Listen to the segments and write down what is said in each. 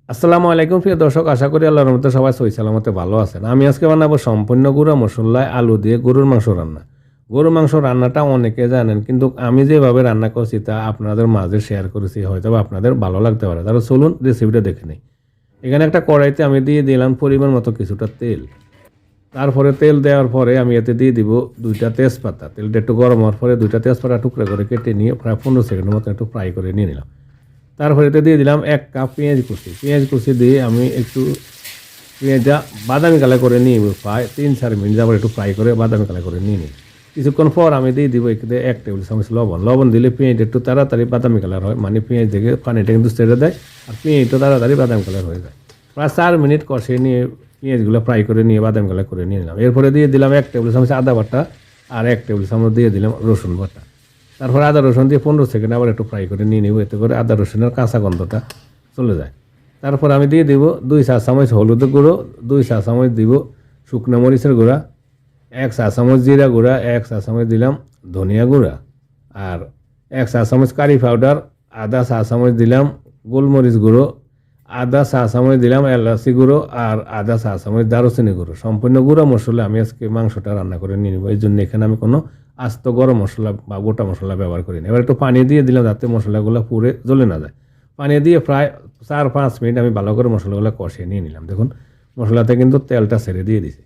আসসালামু আলাইকুম প্রিয় দর্শক, আশা করি আল্লাহর রহমতে সবাই সহি সালামতে ভালো আছেন। আমি আজকে বানাবো সম্পূর্ণ গুঁড়া মশলায় আলু দিয়ে গরুর মাংস রান্না। গরুর মাংস রান্নাটা অনেকে জানেন, কিন্তু আমি যেভাবে রান্না করছি তা আপনাদের মাঝে শেয়ার করেছি, হয়তো আপনাদের ভালো লাগতে পারে। তাহলে চলুন রেসিপিটা দেখে নিই। এখানে একটা কড়াইতে আমি দিয়ে দিলাম পরিমাণ মতো কিছুটা তেল। তারপরে তেল দেওয়ার পরে আমি এতে দিয়ে দিব 2টা তেজপাতা। তেলটা একটু গরম হওয়ার পরে 2টা তেজপাতা টুকরা করে কেটে নিয়ে প্রায় 15 সেকেন্ডের মতো একটু ফ্রাই করে নিয়ে নিলাম। তারপরে এতে দিয়ে দিলাম 1 কাপ পেঁয়াজ কুচি। পেঁয়াজ কুচি দিয়ে আমি একটু পেঁয়াজটা বাদামি কালার করে নিয়ে প্রায় 3-4 মিনিট আবার একটু ফ্রাই করে বাদামি কালার করে নিয়ে নিই। কিছুক্ষণ পর আমি দিয়ে দিব এখানে 1 টেবিল চামচ লবণ। লবণ দিলে পেঁয়াজটা একটু তাড়াতাড়ি বাদামি কালার হয়, মানে পেঁয়াজ থেকে পানিটা কিন্তু ছেড়ে দেয় আর পেঁয়াজটা তাড়াতাড়ি বাদামি কালার হয়ে যায়। প্রায় 4 মিনিট কষিয়ে নিয়ে পেঁয়াজগুলো ফ্রাই করে নিয়ে বাদামি কালার করে নিয়ে নিলাম। এরপরে দিয়ে দিলাম 1 টেবিল চামচ আদা বাটা আর 1 টেবিল চামচ দিয়ে দিলাম রসুন বাটা। তারপর আদা রসুন দিয়ে 15 সেকেন্ড আবার একটু ফ্রাই করে নিয়ে নেব, এতে করে আদা রসুনের কাঁচা গন্ধটা চলে যায়। তারপর আমি দিয়ে দিব 2 চা চামচ হলুদের গুঁড়ো, 2 চা চামচ দিব শুকনো মরিচের গুঁড়া, 1 চা চামচ জিরা গুঁড়া, 1 চা চামচ দিলাম ধনিয়া গুঁড়া আর 1 চা চামচ কারি পাউডার, আধা চা চামচ দিলাম গোলমরিচ গুঁড়ো, আধা চা চামচ দিলাম এলাচি গুঁড়ো আর আধা চা চামচ দারুচিনি গুঁড়ো। সম্পূর্ণ গুঁড়ো মশলা আমি আজকে মাংসটা রান্না করে নিয়ে নেব, এই জন্য এখানে আমি কোনো আস্ত গরম মশলা বা গোটা মশলা ব্যবহার করি না। এবার একটু পানি দিয়ে দিলাম যাতে মশলাগুলো পুড়ে জ্বলে না যায়। পানি দিয়ে প্রায় 4-5 মিনিট আমি ভালো করে মশলাগুলো কষিয়ে নিয়ে নিলাম। দেখুন মশলাতে কিন্তু তেলটা ছেড়ে দিয়ে দিছি।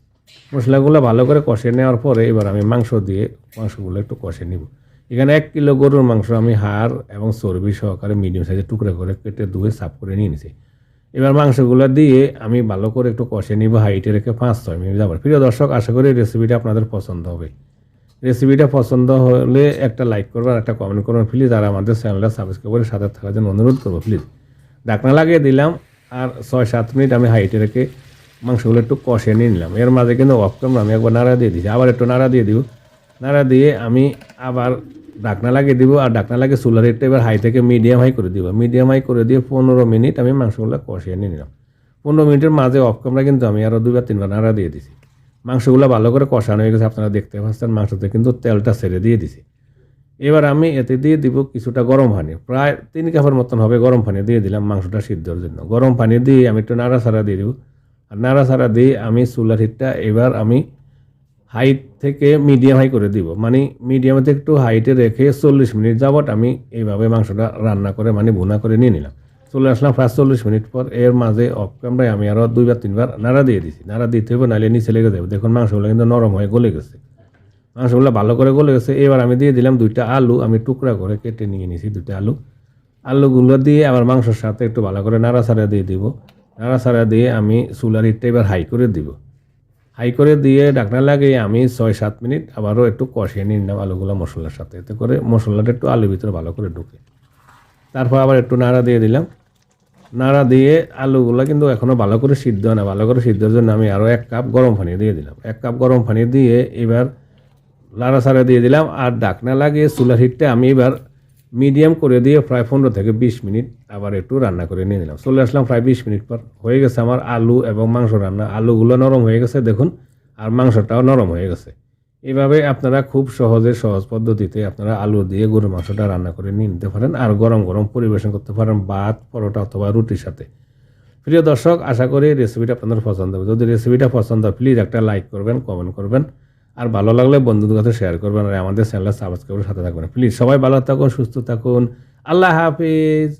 মশলাগুলো ভালো করে কষিয়ে নেওয়ার পরে এবার আমি মাংসগুলো একটু কষিয়ে নিব। এখানে 1 কিলো গরুর মাংস আমি হাড় এবং চর্বি সহকারে মিডিয়াম সাইজের টুকরা করে কেটে ধুয়ে সাফ করে নিয়ে নিছি। এবার মাংসগুলো দিয়ে আমি ভালো করে একটু কষিয়ে নিব, হাইটে রেখে 5-6 মিনিট যাবার। প্রিয় দর্শক, আশা করি রেসিপিটা আপনাদের পছন্দ হবে। রেসিপিটা পছন্দ হলে একটা লাইক করবেন, একটা কমেন্ট করবেন প্লিজ, আর আমাদের চ্যানেলটা সাবস্ক্রাইব করে সাথে থাকার জন্য অনুরোধ করবো প্লিজ। ঢাকনা লাগিয়ে দিলাম আর 6-7 মিনিট আমি হাইটে রেখে মাংসগুলো একটু কষিয়ে নিয়ে নিলাম। এর মাঝে কিন্তু অফ ক্যামেরা আমি একবার নাড়া দিয়ে দিয়েছি, আবার একটু নাড়া দিয়ে দিব। নাড়া দিয়ে আমি আবার ঢাকনা লাগিয়ে দিব, আর ঢাকনা লাগিয়ে চুলার হিটটা এবার হাই থেকে মিডিয়াম হাই করে দিব। মিডিয়াম হাই করে দিয়ে 15 মিনিট আমি মাংসগুলো কষিয়ে নিয়ে নিলাম। 15 মিনিটের মাঝে অফ ক্যামেরা কিন্তু আমি আরও 2-3বার নাড়া দিয়ে দিছি। মাংসগুলো ভালো করে কষানো হয়ে গেছে, আপনারা দেখতে পাচ্ছেন মাংসতে কিন্তু তেলটা ছেড়ে দিয়ে দিছি। এবার আমি এতে দিয়ে দিব কিছুটা গরম পানি, প্রায় 3 কাপের মতন হবে গরম পানি দিয়ে দিলাম মাংসটা সিদ্ধর জন্য। গরম পানি দিয়ে আমি একটু নাড়াচাড়া দিয়ে দিব, আর নাড়াচাড়া দিয়ে আমি চুলার হিটটা এবার আমি হাইট থেকে মিডিয়াম হাই করে দিব, মানে মিডিয়ামে একটু হাইটে রেখে 40 মিনিট যাবত আমি এইভাবে মাংসটা রান্না করে মানে ভুনা করে নিয়ে নিলাম। চলে আসলাম প্রায় 40 মিনিট পর। এর মাঝে অফ ক্যামেরায় আমি আরও 2-3বার নাড়া দিয়ে দিছি। নাড়া দিতে হবে, নাহলে নিচে লেগে যাবে। দেখুন মাংসগুলো কিন্তু নরম হয়ে গলে গেছে, মাংসগুলো ভালো করে গলে গেছে। এবার আমি দিয়ে দিলাম 2টা আলু, আমি টুকরা করে কেটে নিয়ে নিয়েছি 2টা আলু। আলুগুলো দিয়ে আবার মাংসের সাথে একটু ভালো করে নাড়াচাড়া দিয়ে দিব। নাড়াচাড়া দিয়ে আমি চুলার হিটটা এবার হাই করে দিব। হাই করে দিয়ে ঢাকনা লাগিয়ে আমি 6-7 মিনিট আবারও একটু কষিয়ে নিয়ে নিলাম আলুগুলো মশলার সাথে, এতে করে মশলাটা একটু আলুর ভিতরে ভালো করে ঢুকে। তারপর আবার একটু নাড়া দিয়ে দিলাম। নাড়া দিয়ে আলুগুলো কিন্তু এখনও ভালো করে সিদ্ধ হয় না, ভালো করে সিদ্ধর জন্য আমি আরও 1 কাপ গরম পানি দিয়ে দিলাম। 1 কাপ গরম পানি দিয়ে এবার নাড়াচাড়া দিয়ে দিলাম, আর ঢাকনা লাগিয়ে চুলার হিটটা আমি এবার মিডিয়াম করে দিয়ে প্রায় 15 থেকে 20 মিনিট আবার একটু রান্না করে নিয়ে নিলাম। চলে আসলাম প্রায় 20 মিনিট পর। হয়ে গেছে আমার আলু এবং মাংস রান্না। আলুগুলো নরম হয়ে গেছে দেখুন, আর মাংসটাও নরম হয়ে গেছে। এভাবে আপনারা খুব সহজ পদ্ধতিতে আপনারা আলু দিয়ে গরুর মাংসটা রান্না করে নিয়ে নিতে পারেন, আর গরম গরম পরিবেশন করতে পারেন ভাত, পরোটা অথবা রুটির সাথে। প্রিয় দর্শক, আশা করি রেসিপিটা আপনাদের পছন্দ হবে। যদি রেসিপিটা পছন্দ হয় প্লিজ একটা লাইক করবেন, কমেন্ট করবেন, আর ভালো লাগলে বন্ধুদের কাছে শেয়ার করবেন, আর আমাদের চ্যানেলটা সাবস্ক্রাইব করে সাথে থাকবেন প্লিজ। সবাই ভালো থাকুন, সুস্থ থাকুন, আল্লাহ হাফিজ।